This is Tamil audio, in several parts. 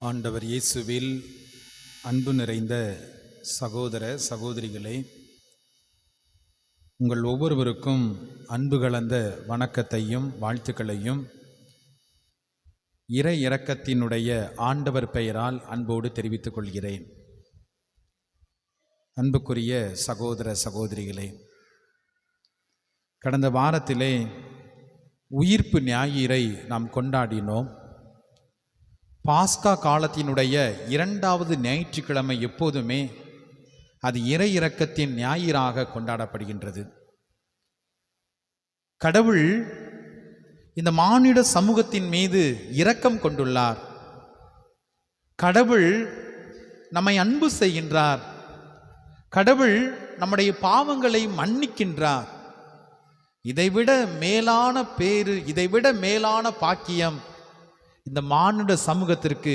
ஆண்டவர் இயேசுவில் அன்பு நிறைந்த சகோதர சகோதரிகளே, உங்கள் ஒவ்வொருவருக்கும் அன்பு கலந்த வணக்கத்தையும் வாழ்த்துக்களையும் இறை இரக்கத்தினுடைய ஆண்டவர் பெயரால் அன்போடு தெரிவித்துக் கொள்கிறேன். அன்புக்குரிய சகோதர சகோதரிகளே, கடந்த வாரத்திலே உயிர்ப்பு ஞாயிறை நாம் கொண்டாடினோம். பாஸ்கா காலத்தினுடைய இரண்டாவது ஞாயிற்றுக்கிழமை எப்போதுமே அது இறை இரக்கத்தின் ஞாயிறாக கொண்டாடப்படுகின்றது. கடவுள் இந்த மானிட சமூகத்தின் மீது இரக்கம் கொண்டுள்ளார். கடவுள் நம்மை அன்பு செய்கின்றார். கடவுள் நம்முடைய பாவங்களை மன்னிக்கின்றார். இதைவிட மேலான பேறு, இதைவிட மேலான பாக்கியம் இந்த மானுட சமூகத்திற்கு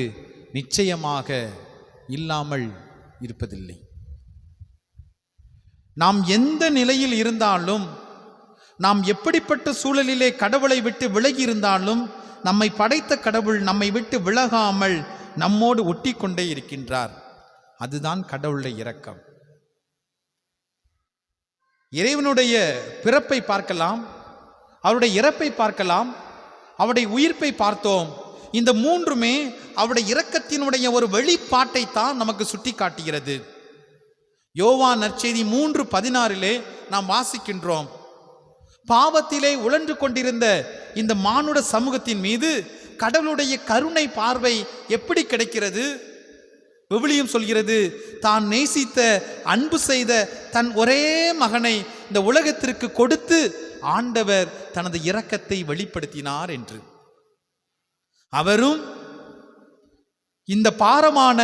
நிச்சயமாக இல்லாமல் இருப்பதில்லை. நாம் எந்த நிலையில் இருந்தாலும், நாம் எப்படிப்பட்ட சூழலிலே கடவுளை விட்டு விலகி இருந்தாலும், நம்மை படைத்த கடவுள் நம்மை விட்டு விலகாமல் நம்மோடு ஒட்டி கொண்டே இருக்கின்றார். அதுதான் கடவுளுடைய இரக்கம். இறைவனுடைய பிறப்பை பார்க்கலாம், அவருடைய இறப்பை பார்க்கலாம், அவருடைய உயிர்ப்பை பார்த்தோம். இந்த மூன்றுமே அவருடைய இரக்கத்தினுடைய ஒரு வெளிப்பாட்டை தான் நமக்கு சுட்டி காட்டுகிறது. யோவான் நற்செய்தி 3:16 நாம் வாசிக்கின்றோம், பாவத்திலே உழன்று கொண்டிருந்த இந்த மானுட சமூகத்தின் மீது கடவுளுடைய கருணை பார்வை எப்படி கிடைக்கிறது? விவிலியம் சொல்கிறது, தான் நேசித்த அன்பு செய்த தன் ஒரே மகனை இந்த உலகத்திற்கு கொடுத்து ஆண்டவர் தனது இரக்கத்தை வெளிப்படுத்தினார் என்று. அவரும் இந்த பாரமான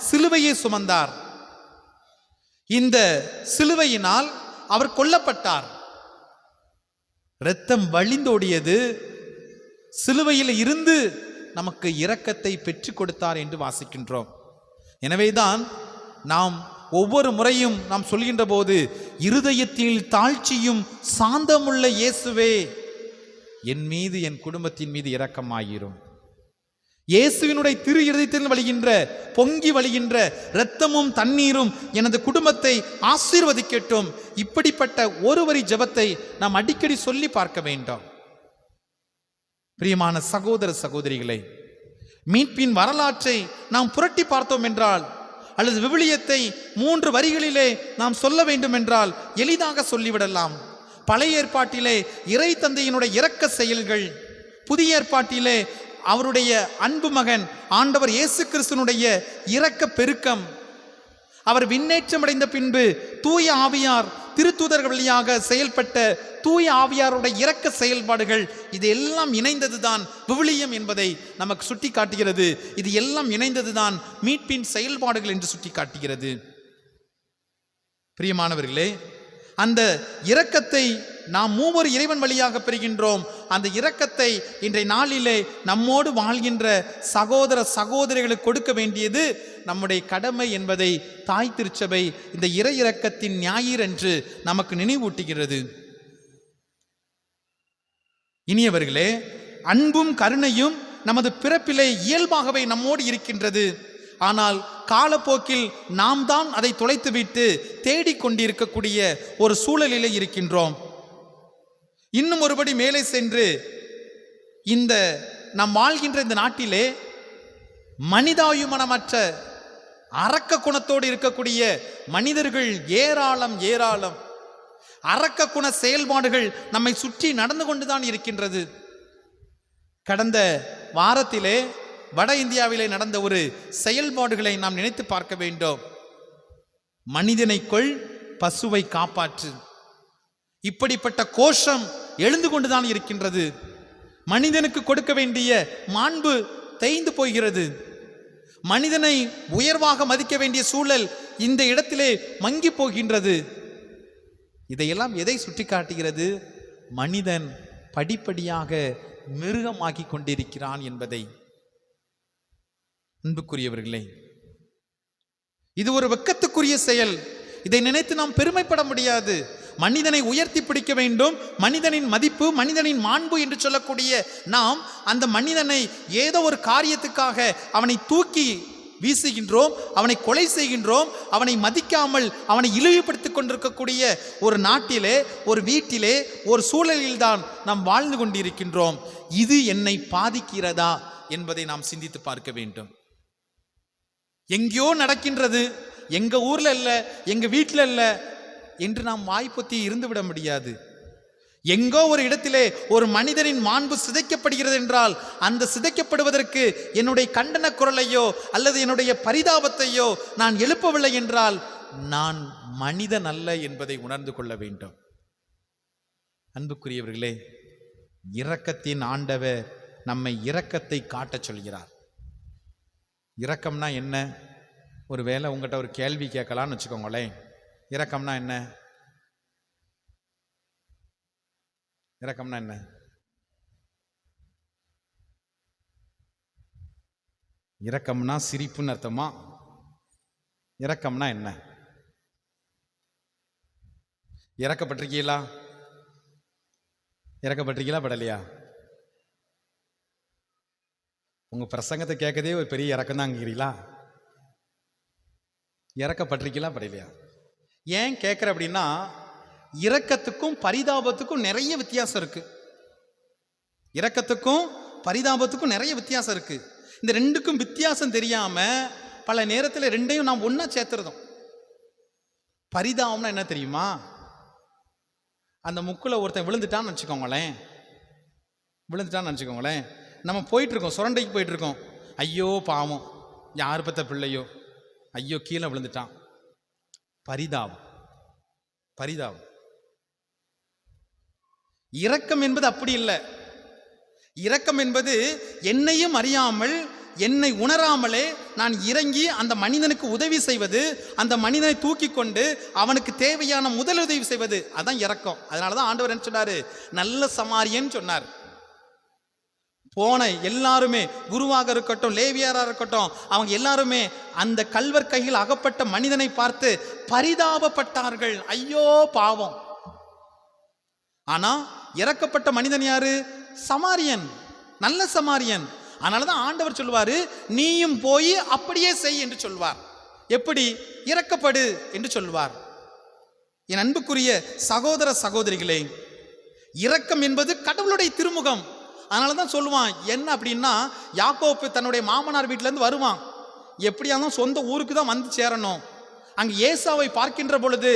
சிலுவையை சுமந்தார். இந்த சிலுவையினால் அவர் கொல்லப்பட்டார். இரத்தம் வழிந்தோடியது. சிலுவையில் இருந்து நமக்கு இரக்கத்தை பெற்றுக் கொடுத்தார் என்று வாசிக்கின்றோம். எனவேதான் நாம் ஒவ்வொரு முறையும் நாம் சொல்கின்ற போது, இருதயத்தில் தாழ்ச்சியும் சாந்தமுள்ள இயேசுவே, என் மீது என் குடும்பத்தின் மீது இரக்கமாயிரும். இயேசுவினுடைய திரு இருதயத்தில் வழிகின்ற, பொங்கி வழிகின்ற இரத்தமும் தண்ணீரும் எனது குடும்பத்தை ஆசீர்வதிக்கட்டும். இப்படிப்பட்ட ஒரு வரி ஜெபத்தை நாம் அடிக்கடி சொல்லி பார்க்க வேண்டும். பிரியமான சகோதர சகோதரிகளே, மீட்பின் வரலாற்றை நாம் புரட்டி பார்த்தோம் என்றால், அல்லது விவிலியத்தை 3 வரிகளிலே நாம் சொல்ல வேண்டும் என்றால் எளிதாக சொல்லிவிடலாம். பழைய ஏற்பாட்டிலே இறை தந்தையினுடைய இரக்க செயல்கள், புதிய ஏற்பாட்டிலே அவருடைய அன்பு மகன் ஆண்டவர் இயேசு கிறிஸ்துனுடைய இரக்க பெருக்கம், அவர் விண்ணேற்றம் அடைந்த பின்பு தூய ஆவியார் திருத்தூதர்கள் வழியாக செயல்பட்ட தூய ஆவியாருடைய இரக்க செயல்பாடுகள், இது எல்லாம் இணைந்ததுதான் விவிலியம் என்பதை நமக்கு சுட்டி காட்டுகிறது. இது எல்லாம் இணைந்ததுதான் மீட்பின் செயல்பாடுகள் என்று சுட்டி காட்டுகிறது. பிரியமானவர்களே, அந்த இரக்கத்தை நாம் மூவர் இறைவன் வழியாக பெறுகின்றோம். அந்த இரக்கத்தை இன்றைய நாளிலே நம்மோடு வாழ்கின்ற சகோதர சகோதரிகளுக்கு கொடுக்க வேண்டியது நம்முடைய கடமை என்பதை தாய் திருச்சபை இந்த இறை இரக்கத்தின் ஞாயிறு என்று நமக்கு நினைவூட்டுகிறது. இனியவர்களே, அன்பும் கருணையும் நமது பிறப்பிலே இயல்பாகவே நம்மோடு இருக்கின்றது. ஆனால் காலப்போக்கில் நாம் தான் அதை தொலைத்துவிட்டு தேடிக்கொண்டிருக்கக்கூடிய ஒரு சூழலிலே இருக்கின்றோம். இன்னும் ஒருபடி மேலே சென்று, இந்த நாம் வாழ்கின்ற இந்த நாட்டிலே மனிதாயுமனமற்ற அரக்க குணத்தோடு இருக்கக்கூடிய மனிதர்கள் ஏராளம் ஏராளம். அரக்க குண செயல்பாடுகள் நம்மை சுற்றி நடந்து கொண்டுதான் இருக்கின்றது. கடந்த வாரத்திலே வட இந்தியாவிலே நடந்த ஒரு செயல்பாடுகளை நாம் நினைத்து பார்க்க வேண்டும். மனிதனை கொள், பசுவை காப்பாற்று. இப்படிப்பட்ட கோஷம் எழுந்து கொண்டுதான் இருக்கின்றது. மனிதனுக்கு கொடுக்க வேண்டிய மாண்பு தேய்ந்து போகிறது. மனிதனை உயர்வாக மதிக்க வேண்டிய சூழல் இந்த இடத்திலே மங்கி போகின்றது. இதையெல்லாம் எதை சுட்டி காட்டுகிறது? மனிதன் படிப்படியாக மிருகமாக்கி கொண்டிருக்கிறான் என்பதை. அன்புக்குரியவர்களே, இது ஒரு வெட்கத்துக்குரிய செயல். இதை நினைத்து நாம் பெருமைப்பட முடியாது. மனிதனை உயர்த்தி பிடிக்க வேண்டும். மனிதனின் மதிப்பு, மனிதனின் மாண்பு என்று சொல்லக்கூடிய நாம் அந்த மனிதனை ஏதோ ஒரு காரியத்துக்காக அவனை தூக்கி வீசுகின்றோம், அவனை கொலை செய்கின்றோம், அவனை மதிக்காமல் அவனை இழிவுபடுத்திக் கொண்டிருக்கக்கூடிய ஒரு நாட்டிலே, ஒரு வீட்டிலே, ஒரு சூழலில்தான் நாம் வாழ்ந்து கொண்டிருக்கின்றோம். இது என்னை பாதிக்கிறதா என்பதை நாம் சிந்தித்து பார்க்க வேண்டும். எங்கேயோ நடக்கின்றது, எங்க ஊர்ல இல்ல, எங்க வீட்டில் இல்ல என்று நாம் வாய்ப்பொத்தி இருந்துவிட முடியாது. எங்கோ ஒரு இடத்திலே ஒரு மனிதனின் மாண்பு சிதைக்கப்படுகிறது என்றால் அந்த சிதைக்கப்படுவதற்கு என்னுடைய கண்டன குரலையோ அல்லது என்னுடைய பரிதாபத்தையோ நான் எழுப்பவில்லை என்றால் நான் மனிதன் அல்ல என்பதை உணர்ந்து கொள்ள வேண்டும். அன்புக்குரியவர்களே, இரக்கத்தின் ஆண்டவர் நம்மை இரக்கத்தை காட்டச் சொல்கிறார். இரக்கம்னா என்ன? ஒரு வேளை உங்கள்கிட்ட ஒரு கேள்வி கேட்கலான்னு வச்சுக்கோங்களேன். இரக்கம்னா என்ன? இரக்கம்னா என்ன? இரக்கம்னா சிரிப்புன்னு அர்த்தமா? இரக்கம்னா என்ன? இறக்கப்பட்டிருக்கீங்களா? இறக்கப்பட்டிருக்கீங்களா படலையா? உங்க பிரசங்கத்தை கேட்கதே ஒரு பெரிய இறக்கம் தான் இருக்கிறீங்களா? இறக்கப்பட்டிருக்கீங்களா படலையா? ஏன் கேட்குற அப்படின்னா, இரக்கத்துக்கும் பரிதாபத்துக்கும் நிறைய வித்தியாசம் இருக்கு. இரக்கத்துக்கும் பரிதாபத்துக்கும் நிறைய வித்தியாசம் இருக்கு. இந்த ரெண்டுக்கும் வித்தியாசம் தெரியாம பல நேரத்தில் ரெண்டையும் நாம் ஒன்னா சேர்த்துறதும். பரிதாபம்னா என்ன தெரியுமா? அந்த முக்குல ஒருத்தன் விழுந்துட்டான்னு வச்சுக்கோங்களேன், நம்ம போயிட்டு இருக்கோம், சுரண்டைக்கு போயிட்டு இருக்கோம். ஐயோ பாவம், யார் பத்த பிள்ளையோ, ஐயோ கீழே விழுந்துட்டான். பரிதாபம். பரிதாபம். இரக்கம் என்பது அப்படி இல்லை. இரக்கம் என்பது என்னையும் அறியாமல், என்னை உணராமலே நான் இறங்கி அந்த மனிதனுக்கு உதவி செய்வது, அந்த மனிதனை தூக்கி கொண்டு அவனுக்கு தேவையான முதலுதவி செய்வது, அதான் இரக்கம். அதனாலதான் ஆண்டவர் என்ன சொன்னாரு? நல்ல சமாரியன் சொன்னார். போன எல்லாருமே, குருவாக இருக்கட்டும், லேவியராக இருக்கட்டும், அவங்க எல்லாருமே அந்த கல்வர் கையில் அகப்பட்ட மனிதனை பார்த்து பரிதாபப்பட்டார்கள். ஐயோ பாவம். ஆனா இறக்கப்பட்ட மனிதன் யாரு? சமாரியன், நல்ல சமாரியன். அதனாலதான் ஆண்டவர் சொல்லுவாரு, நீயும் போய் அப்படியே செய் என்று சொல்வார். எப்படி? இறக்கப்படு என்று சொல்வார். என் அன்புக்குரிய சகோதர சகோதரிகளே, இரக்கம் என்பது கடவுளுடைய திருமுகம். அதனாலதான் சொல்லுவான் என்ன அப்படின்னா, யாக்கோப்பு தன்னுடைய மாமனார் வீட்டில இருந்து வருவான். எப்படியாலும் சொந்த ஊருக்கு தான் வந்து சேரணும். அங்கு ஏசாவை பார்க்கின்ற பொழுது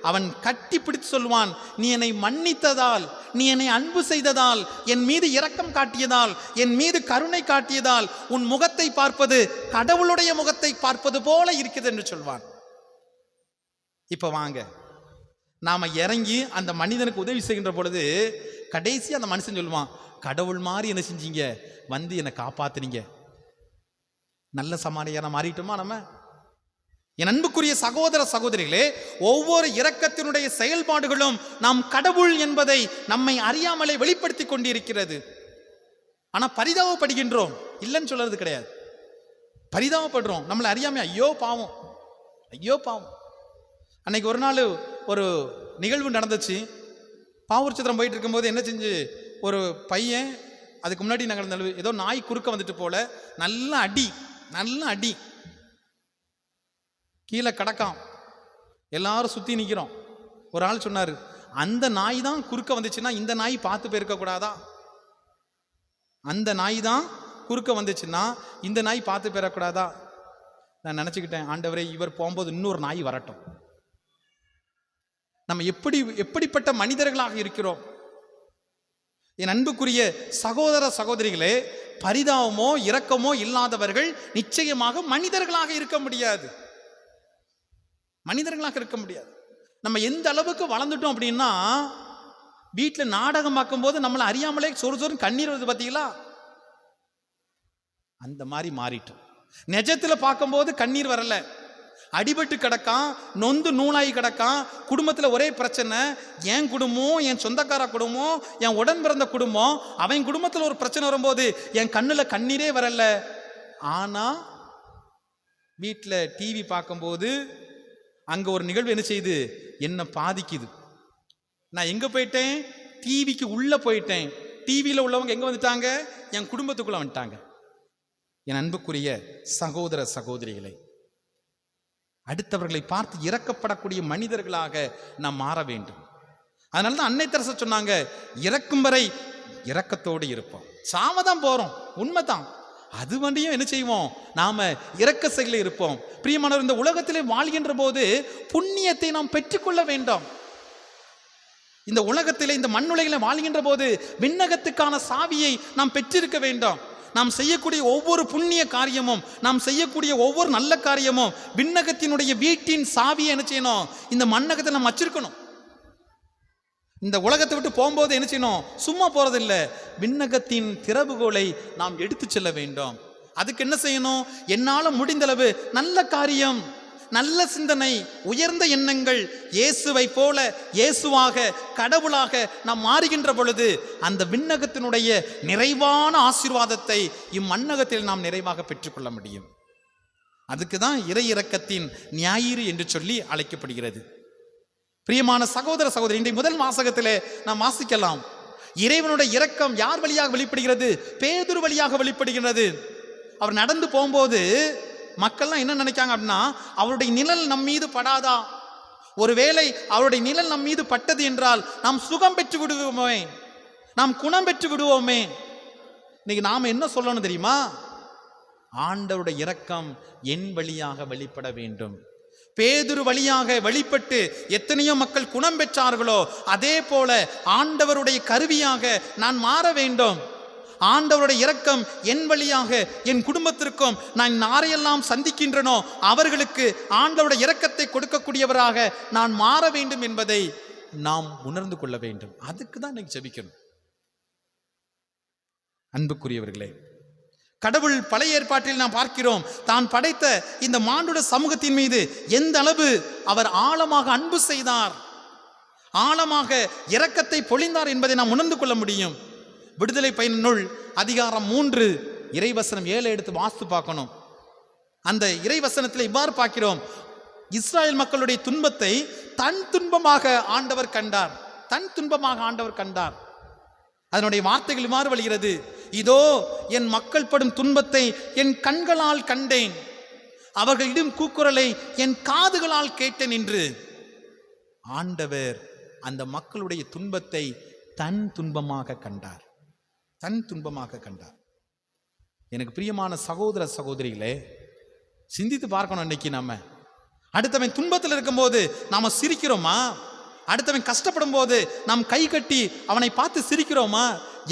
அவன் கட்டி பிடித்து சொல்லுவான், நீ என்னை மன்னித்ததால், நீ என்னை அன்பு செய்ததால், என் மீது இரக்கம் காட்டியதால், என் மீது கருணை காட்டியதால் உன் முகத்தை பார்ப்பது கடவுளுடைய முகத்தை பார்ப்பது போல இருக்குது என்று சொல்வான். இப்ப வாங்க, நாம இறங்கி அந்த மனிதனுக்கு உதவி செய்கின்ற பொழுது கடைசி அந்த மனுஷன் சொல்லுவான், கடவுள் மாதிரி என்ன செஞ்சீங்க, வந்து என்னை காப்பாத்துனீங்க. நல்ல சமாரியனா மாறிட்டோமா நம்ம? என் அன்புக்குரிய சகோதர சகோதரிகளே, ஒவ்வொரு இரக்கத்தினுடைய செயல்பாடுகளும் நாம் கடவுள் என்பதை நம்மை அறியாமலே வெளிப்படுத்தி கொண்டிருக்கிறது. ஆனா பரிதாபப்படுகின்றோம், இல்லைன்னு சொல்றது கிடையாது. பரிதாபப்படுறோம், நம்மளை அறியாம. ஐயோ பாவம், ஐயோ பாவம். அன்னைக்கு ஒரு நாள் ஒரு நிகழ்வு நடந்துச்சு. பாவூர்ச்சத்திரம் போயிட்டு இருக்கும்போது என்ன செஞ்சு, ஒரு பையன், அதுக்கு முன்னாடி நாங்கள் ஏதோ நாய் குறுக்க வந்துட்டு போல, நல்ல அடி, நல்ல அடி, கீழே கிடக்கான். எல்லாரும் சுத்தி நிக்கிறோம். ஒரு ஆள் சொன்னாரு, அந்த நாய் தான் குறுக்க வந்துச்சுன்னா இந்த நாய் பார்த்து போயிருக்க கூடாதா? அந்த நாய் தான் குறுக்க வந்துச்சுன்னா இந்த நாய் பார்த்து போயிடக்கூடாதா? நான் நினைச்சுக்கிட்டேன், ஆண்டவரே, இவர் போகும்போது இன்னொரு நாய் வரட்டும். நம்ம எப்படிப்பட்ட மனிதர்களாக இருக்கிறோம்? என் அன்புக்குரிய சகோதர சகோதரிகளே, பரிதாபமோ இரக்கமோ இல்லாதவர்கள் நிச்சயமாக மனிதர்களாக இருக்க முடியாது. மனிதர்களாக இருக்க முடியாது. நம்ம எந்த அளவுக்கு வளர்ந்துட்டோம் அப்படின்னா, வீட்டில் நாடகம் பார்க்கும்போது நம்மளை அறியாமலே சொறு கண்ணீர் வருது பார்த்தீங்களா? அந்த மாதிரி மாறிட்டோம். நிஜத்துல பார்க்கும்போது கண்ணீர் வரல, அடிபட்டு கிடக்கான், நொந்து நூலாகி கிடக்கான். குடும்பத்தில் ஒரே பிரச்சனை. என் குடும்பம், என் சொந்தக்கார குடும்பம், என் உடன் பிறந்த குடும்பம், அவன் குடும்பத்தில் ஒரு பிரச்சனை வரும்போது என் கண்ணில் கண்ணீரே வரல. ஆனா வீட்டில் டிவி பார்க்கும்போது அங்கே ஒரு நிகழ்வு என்ன செய்யுது, என்ன பாதிக்குது. நான் எங்க போயிட்டேன்? டிவிக்கு உள்ள போயிட்டேன். டிவியில் உள்ளவங்க எங்க வந்துட்டாங்க? என் குடும்பத்துக்குள்ள வந்துட்டாங்க. என் அன்புக்குரிய சகோதர சகோதரிகளை, அடுத்தவர்களை பார்த்து இறக்கப்படக்கூடிய மனிதர்களாக நாம் மாற வேண்டும். அதனால தான் அன்னை தெரசா சொன்னாங்க, இறக்கும் வரை இரக்கத்தோடு இருப்போம். சாமதான் போறோம், உண்மைதான். அது வண்டியும் என்ன செய்வோம்? நாம இரக்க செயலில் இருப்போம். பிரியமானவர், இந்த உலகத்திலே வாழ்கின்ற போது புண்ணியத்தை நாம் பெற்றுக்கொள்ள வேண்டும். இந்த உலகத்திலே, இந்த மண்ணுலகில வாழ்கின்ற போது விண்ணகத்துக்கான சாவியை நாம் பெற்றிருக்க வேண்டும். நாம் செய்யக்கூடிய ஒவ்வொரு புண்ணிய காரியமும், நாம் செய்யக்கூடிய ஒவ்வொரு நல்ல காரியமும் விண்ணகத்தினுடைய வீட்டின் சாவியை என்ன செய்யணும்? இந்த மண்ணகத்தை நாம் வச்சிருக்கணும். இந்த உலகத்தை விட்டு போகும்போது என்ன செய்யணும்? சும்மா போறதில்லை, விண்ணகத்தின் திறவுகோலை நாம் எடுத்து செல்ல வேண்டும். அதுக்கு என்ன செய்யணும்? என்னால் முடிந்தளவு நல்ல காரியம், நல்ல சிந்தனை, உயர்ந்த எண்ணங்கள், இயேசுவை போல இயேசுவாக கடவுளாக நாம் மாறுகின்ற பொழுது அந்த விண்ணகத்தினுடைய நிறைவான ஆசீர்வாதத்தை இம்மண்ணகத்தில் நாம் நிறைவாக பெற்றுக்கொள்ள முடியும். அதுக்கு தான் இறை இரக்கத்தின் ஞாயிறு என்று சொல்லி அழைக்கப்படுகிறது. பிரியமான சகோதர சகோதரி, இன்றைய முதல் வாசகத்திலே நாம் வாசிக்கலாம், இறைவனுடைய இரக்கம் யார் வழியாக வெளிப்படுகிறது? பேதுரு வழியாக வெளிப்படுகிறது. அவர் நடந்து போகும்போது மக்கள்லாம் என்ன நினைக்காங்க அப்படின்னா, அவருடைய நிழல் நம் மீது படாதா? ஒருவேளை அவருடைய நிழல் நம் மீது பட்டது என்றால் நாம் சுகம் பெற்று விடுவோமே, நாம் குணம் பெற்று விடுவோமே. இன்னைக்கு நாம என்ன சொல்லணும் தெரியுமா? ஆண்டவருடைய இரக்கம் என் வழியாக வெளிப்பட வேண்டும். பேதுரு வழியாக வெளிப்பட்டு எத்தனையோ மக்கள் குணம் பெற்றார்களோ, அதே போல ஆண்டவருடைய கருவியாக நான் மாற வேண்டும். ஆண்டவருடைய இரக்கம் என் வழியாக என் குடும்பத்திற்கும் நான் யாரையெல்லாம் சந்திக்கின்றனோ அவர்களுக்கு ஆண்டவருடைய இரக்கத்தை கொடுக்கக்கூடியவராக நான் மாற வேண்டும் என்பதை நாம் உணர்ந்து கொள்ள வேண்டும். அதுக்கு தான் இன்னைக்கு ஜெபிக்கணும். அன்புக்குரியவர்களே, கடவுள் பழைய ஏற்பாட்டில் நாம் பார்க்கிறோம், தான் படைத்த இந்த மானுட சமூகத்தின் மீது எந்த அளவு அவர் ஆழமாக அன்பு செய்தார், ஆழமாக இரக்கத்தை பொழிந்தார் என்பதை நாம் உணர்ந்து கொள்ள முடியும். விடுதலை பயண நூல் அதிகாரம் 3 இறைவசனம் 7 எடுத்து வாசித்து பார்க்கணும். அந்த இறைவசனத்தில் இவ்வாறு பார்க்கிறோம், இஸ்ராயல் மக்களுடைய துன்பத்தை தன் துன்பமாக ஆண்டவர் கண்டார். தன் துன்பமாக ஆண்டவர் கண்டார். அதனுடைய வார்த்தைகள் இவ்வாறு வருகிறது, இதோ என் மக்கள் படும் துன்பத்தை என் கண்களால் கண்டேன், அவர்கள் இடும் கூக்குரலை என் காதுகளால் கேட்டேன் என்று ஆண்டவர் அந்த மக்களுடைய துன்பத்தை தன் துன்பமாக கண்டார். தன் துன்பமாக கண்டார். எனக்கு பிரியமான சகோதர சகோதரிகளே, சிந்தித்து பார்க்கணும். இன்னைக்கு நம்ம அடுத்தவன் துன்பத்தில் இருக்கும்போது நாம சிரிக்கிறோமா? அடுத்தவன் கஷ்டப்படும் போது நாம் கை கட்டி அவனை பார்த்து சிரிக்கிறோமா?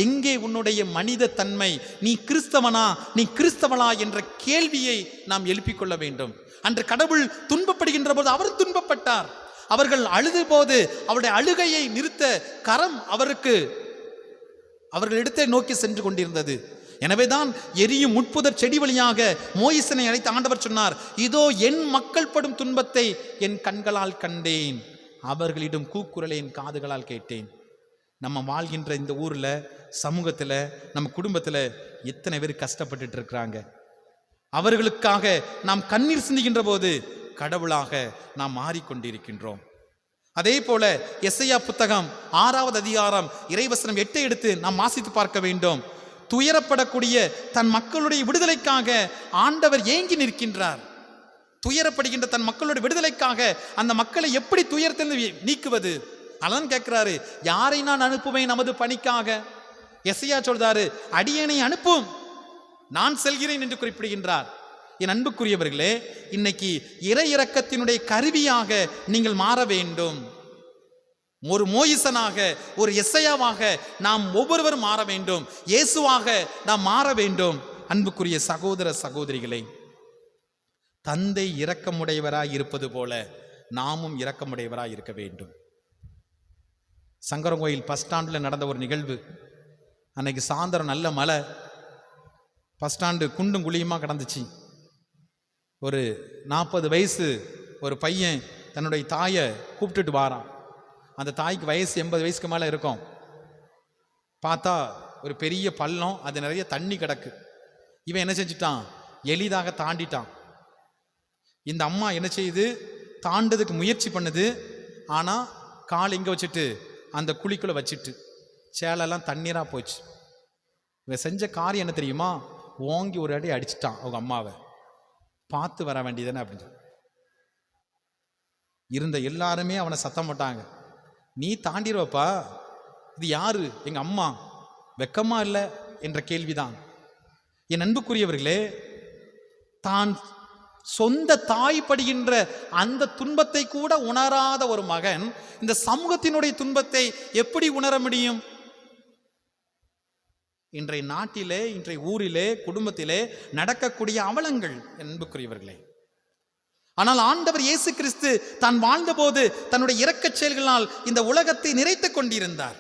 எங்கே உன்னுடைய மனித தன்மை? நீ கிறிஸ்தவனா, நீ கிறிஸ்தவனா என்ற கேள்வியை நாம் எழுப்பிக் கொள்ள வேண்டும். அன்று கடவுள் துன்பப்படுகின்ற போது அவர் துன்பப்பட்டார். அவர்கள் அழுது போது அவருடைய அழுகையை நிறுத்த கரம் அவர்களிடத்தை நோக்கி சென்று கொண்டிருந்தது. எனவேதான் எரியும் முட்புதர் செடி வழியாக மோயிசனை அழைத்து ஆண்டவர் சொன்னார், இதோ என் மக்கள் படும் துன்பத்தை என் கண்களால் கண்டேன், அவர்களிடம் கூக்குரலை என் காதுகளால் கேட்டேன். நம்ம வாழ்கின்ற இந்த ஊரில், சமூகத்தில், நம்ம குடும்பத்தில் எத்தனை பேர் கஷ்டப்பட்டுட்டு இருக்கிறாங்க. அவர்களுக்காக நாம் கண்ணீர் சிந்துகின்ற போது கடவுளாக நாம் மாறிக்கொண்டிருக்கின்றோம். அதே போல எசையா புத்தகம் 6வது அதிகாரம் இறைவசனம் 8 எடுத்து நாம் வாசித்து பார்க்க வேண்டும். துயரப்படக்கூடிய தன் மக்களுடைய விடுதலைக்காக ஆண்டவர் ஏங்கி நிற்கின்றார். துயரப்படுகின்ற தன் மக்களுடைய விடுதலைக்காக அந்த மக்களை எப்படி துயரத்திலிருந்து நீக்குவது? அதான் கேட்கிறாரு, யாரை நான் அனுப்புவேன் நமது பணிக்காக? எசையா சொல்றாரு, அடியேனை அனுப்பும், நான் செல்கிறேன் என்று குறிப்பிடுகின்றார். என் அன்புக்குரியவர்களே, இன்னைக்கு இறை இரக்கத்தினுடைய கருவியாக நீங்கள் மாற வேண்டும். ஒரு மோயிசனாக, ஒரு எசையாவாக நாம் ஒவ்வொருவரும் மாற வேண்டும். இயேசுவாக நாம் மாற வேண்டும். அன்புக்குரிய சகோதர சகோதரிகளை, தந்தை இரக்கமுடையவராய் இருப்பது போல நாமும் இரக்கமுடையவராய் இருக்க வேண்டும். சங்கரங்கோயில் பஸ் ஸ்டாண்டில் நடந்த ஒரு நிகழ்வு. அன்னைக்கு சாயந்தரம் நல்ல மழை, பஸ் ஸ்டாண்டு குண்டும் குழியுமா கிடந்துச்சு. ஒரு 40 வயசு ஒரு பையன் தன்னுடைய தாயை கூப்பிட்டுட்டு வாரான். அந்த தாய்க்கு வயசு 80 வயசுக்கு மேலே இருக்கும். பார்த்தா ஒரு பெரிய பள்ளம், அது நிறைய தண்ணி கிடக்கு. இவன் என்ன செஞ்சிட்டான்? எளிதாக தாண்டிட்டான். இந்த அம்மா என்ன செய்யுது? தாண்டதுக்கு முயற்சி பண்ணுது. ஆனால் கால் இங்கே வச்சுட்டு அந்த குழிக்குள்ள வச்சுட்டு சேலெல்லாம் தண்ணீராக போச்சு. இவன் செஞ்ச காரியம் என்ன தெரியுமா? ஓங்கி ஒரு அடி அடிச்சிட்டான் அவங்க அம்மாவை. பார்த்து வர வேண்டியதானே அப்படின்னு இருந்த எல்லாருமே அவனை சத்தம் போட்டாங்க, நீ தாண்டிடுவப்பா, இது யாரு? எங்க அம்மா, வெக்கமா இல்லை என்ற கேள்விதான். என் அன்புக்குரியவர்களே, தான் சொந்த தாய் படுகின்ற அந்த துன்பத்தை கூட உணராத ஒரு மகன் இந்த சமூகத்தினுடைய துன்பத்தை எப்படி உணர முடியும்? இன்றைய நாட்டிலே, இன்றைய ஊரிலே, குடும்பத்திலே நடக்கக்கூடிய அவலங்கள் அன்புக்குரியவர்களே. ஆனால் ஆண்டவர் இயேசு கிறிஸ்து தான் வாழ்ந்தபோது தன்னுடைய இரக்கச் செயல்களால் இந்த உலகத்தை நிறைத்துக் கொண்டிருந்தார்.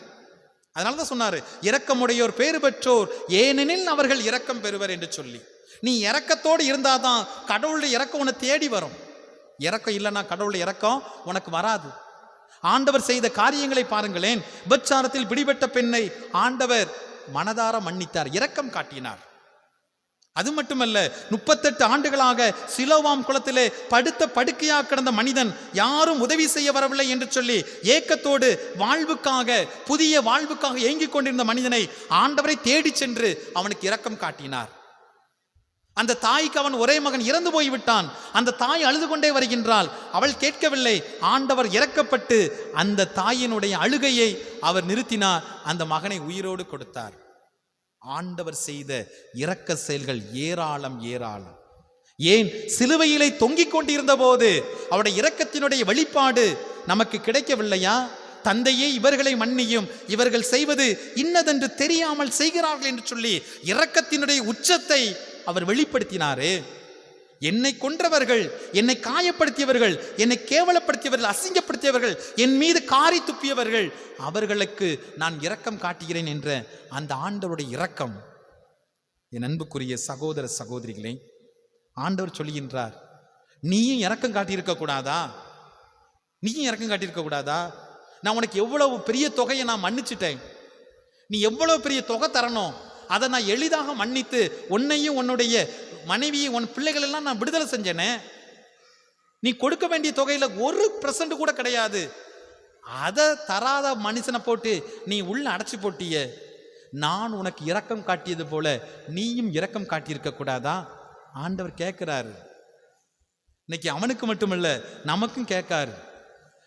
அதனாலதான் சொன்னாரு, இரக்கமுடையோர் பேறு பெற்றோர், ஏனெனில் அவர்கள் இரக்கம் பெறுவர் என்று சொல்லி. நீ இரக்கத்தோடு இருந்தாதான் கடவுளுடைய இரக்கம் உன்னை தேடி வரும். இரக்கம் இல்லைன்னா கடவுளுடைய இரக்கம் உனக்கு வராது. ஆண்டவர் செய்த காரியங்களை பாருங்களேன். விபச்சாரத்தில் பிடிபட்ட பெண்ணை ஆண்டவர் மனதார மன்னித்தார், இரக்கம் காட்டினார். அது மட்டுமல்ல, 38 ஆண்டுகளாக சிலோவாம் குளத்திலே படுத்த படுக்கையாக கிடந்த மனிதன், யாரும் உதவி செய்ய வரவில்லை என்று சொல்லி ஏக்கத்தோடு வாழ்வுக்காக, புதிய வாழ்வுக்காக ஏங்கிக் கொண்டிருந்த மனிதனை ஆண்டவரை தேடி சென்று அவனுக்கு இரக்கம் காட்டினார். அந்த தாய்க்கு அவன் ஒரே மகன் இறந்து போய்விட்டான். அந்த தாய் அழுது கொண்டே வருகின்றாள். அவள் கேட்கவில்லை. ஆண்டவர் இரக்கப்பட்டு அந்த தாயினுடைய அழுகையை அவர் நிறுத்தினார். அந்த மகனை உயிரோடு கொடுத்தார். ஆண்டவர் செய்த இரக்க செயல்கள் ஏராளம் ஏராளம். ஏன் சிலுவையிலே தொங்கிக் கொண்டிருந்த போது அவருடைய இரக்கத்தினுடைய வெளிப்பாடு நமக்கு கிடைக்கவில்லையா? தந்தையே, இவர்களை மன்னியும், இவர்கள் செய்வது இன்னதென்று தெரியாமல் செய்கிறார்கள் என்று சொல்லி இரக்கத்தினுடைய உச்சத்தை அவர் வெளிப்படுத்தினாரே. என்னை கொன்றவர்கள், என்னை காயப்படுத்தியவர்கள், என்னை கேவலப்படுத்தியவர்கள், அசிங்கப்படுத்தியவர்கள், என் மீது காரி துப்பியவர்கள், அவர்களுக்கு நான் இரக்கம் காட்டுகிறேன் என்ற அந்த ஆண்டவருடைய இரக்கம். என் அன்புக்குரிய சகோதர சகோதரிகளே, ஆண்டவர் சொல்லுகின்றார், நீயும் இரக்கம் காட்டியிருக்க கூடாதா? நீயும் இரக்கம் காட்டியிருக்க கூடாதா? நான் உனக்கு எவ்வளவு பெரிய தொகையை நான் மன்னிச்சிட்டேன். நீ எவ்வளவு பெரிய தொகை தரணும், அதை நான் எளிதாக மன்னித்து உன்னையும் உன்னுடைய மனைவியை, உன் பிள்ளைகள் எல்லாம் நான் விடுதலை செஞ்சேனே. நீ கொடுக்க வேண்டிய தொகையில 1% கூட கிடையாது. அதை தராத மனுஷனை போட்டு நீ உள்ள அடைச்சி போட்டிய. நான் உனக்கு இரக்கம் காட்டியது போல நீயும் இரக்கம் காட்டியிருக்க கூடாதா? ஆண்டவர் கேட்கிறாரு. இன்னைக்கு அவனுக்கு மட்டுமல்ல, நமக்கும் கேட்காரு.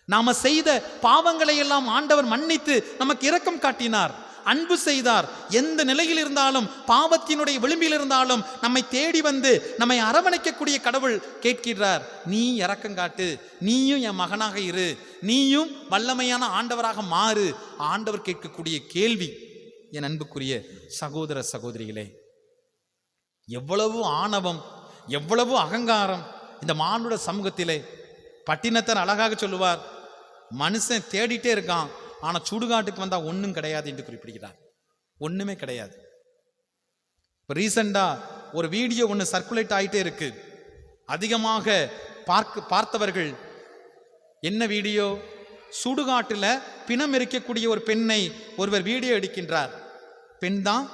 நாம செய்த பாவங்களை எல்லாம் ஆண்டவர் மன்னித்து நமக்கு இரக்கம் காட்டினார், அன்பு செய்தார். எந்த நிலையில் இருந்தாலும், பாவத்தினுடைய விளிம்பில் இருந்தாலும் நம்மை தேடி வந்து நம்மை அரவணைக்கக்கூடிய கடவுள் கேட்கிறார், நீ இரக்கம் காட்டு, நீயும் என் மகனாக இரு, நீயும் வல்லமையான ஆண்டவராக மாறு. ஆண்டவர் கேட்கக்கூடிய கேள்வி. என் அன்புக்குரிய சகோதர சகோதரிகளே, எவ்வளவு ஆணவம், எவ்வளவு அகங்காரம் இந்த மானுட சமூகத்திலே. பட்டினத்தர் அழகாக சொல்லுவார், மனுஷன் தேடிட்டே இருக்கான், ஆனா சுடுகாட்டுக்கு வந்தா ஒன்றும் கிடையாது என்று குறிப்பிடுகிறார். ஒண்ணுமே கிடையாது. இப்போ ரீசெண்டா ஒரு வீடியோ ஒன்று சர்க்குலேட் ஆகிட்டே இருக்கு. அதிகமாக பார்த்தவர்கள் என்ன வீடியோ? சுடுகாட்டுல பிணம் எரிக்கக்கூடிய ஒரு பெண்ணை ஒருவர் வீடியோ எடுக்கின்றார். பெண் தான்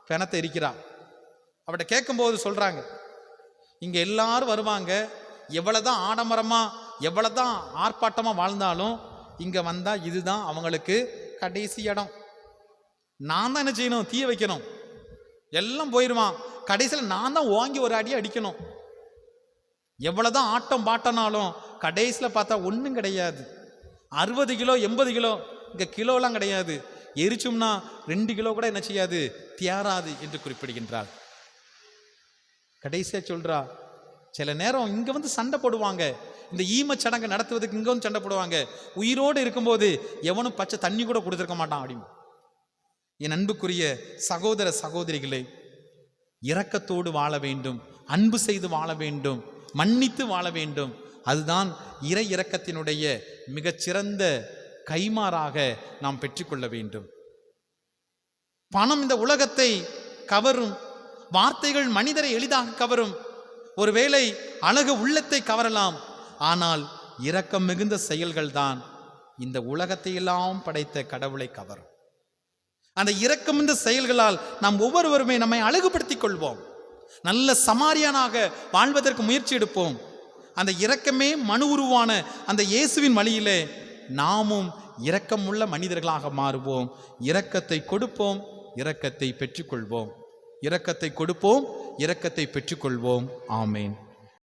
பிணத்தை எரிக்கிறார். அவட்ட கேட்கும்போது சொல்றாங்க, இங்க எல்லாரும் வருவாங்க, எவ்வளவுதான் ஆடம்பரமா, எவ்வளவுதான் ஆர்ப்பாட்டமா வாழ்ந்தாலும் இங்க வந்தா இதுதான் அவங்களுக்கு கடைசி இடம். நான் தான் என்ன செய்யணும்? தீய வைக்கணும். எல்லாம் போயிடுவான். கடைசியில் நான் தான் வாங்கி ஒரு அடி அடிக்கணும். எவ்வளவுதான் ஆட்டம் பாட்டனாலும் கடைசியில் பார்த்தா ஒன்றும் கிடையாது. 60 கிலோ 80 கிலோ, இங்க கிலோலாம் கிடையாது. எரிச்சோம்னா 2 கிலோ கூட என்ன செய்யாது, தியாராது என்று குறிப்பிடுகின்றார். கடைசியா சொல்றா, சில நேரம் இங்க வந்து சண்டை போடுவாங்க. இந்த ஈமச்சடங்கு நடத்துவதற்கு இங்க வந்து சண்டை போடுவாங்க. உயிரோடு இருக்கும்போது எவனும் பச்சை தண்ணி கூட கொடுத்துருக்க மாட்டான் அப்படின்னு. என் அன்புக்குரிய சகோதர சகோதரிகளே, இரக்கத்தோடு வாழ வேண்டும், அன்பு செய்து வாழ வேண்டும், மன்னித்து வாழ வேண்டும். அதுதான் இறை இரக்கத்தினுடைய மிகச்சிறந்த கைமாறாக நாம் பெற்றுக்கொள்ள வேண்டும். பணம் இந்த உலகத்தை கவரும், வார்த்தைகள் மனிதரை எளிதாக கவரும், ஒருவேளை அழகு உள்ளத்தை கவரலாம். ஆனால் இரக்கம் மிகுந்த செயல்கள் தான் இந்த உலகத்தை எல்லாம் படைத்த கடவுளை கவரும். அந்த இரக்கம் மிகுந்த செயல்களால் நாம் ஒவ்வொருவருமே நம்மை அழகுபடுத்திக் கொள்வோம். நல்ல சமாரியானாக வாழ்வதற்கு முயற்சி எடுப்போம். அந்த இரக்கமே மனு உருவான அந்த இயேசுவின் வழியிலே நாமும் இரக்கமுள்ள மனிதர்களாக மாறுவோம். இரக்கத்தை கொடுப்போம், இரக்கத்தை பெற்றுக்கொள்வோம். இரக்கத்தை கொடுப்போம், இரக்கத்தை பெற்றுக்கொள்வோம். ஆமேன்.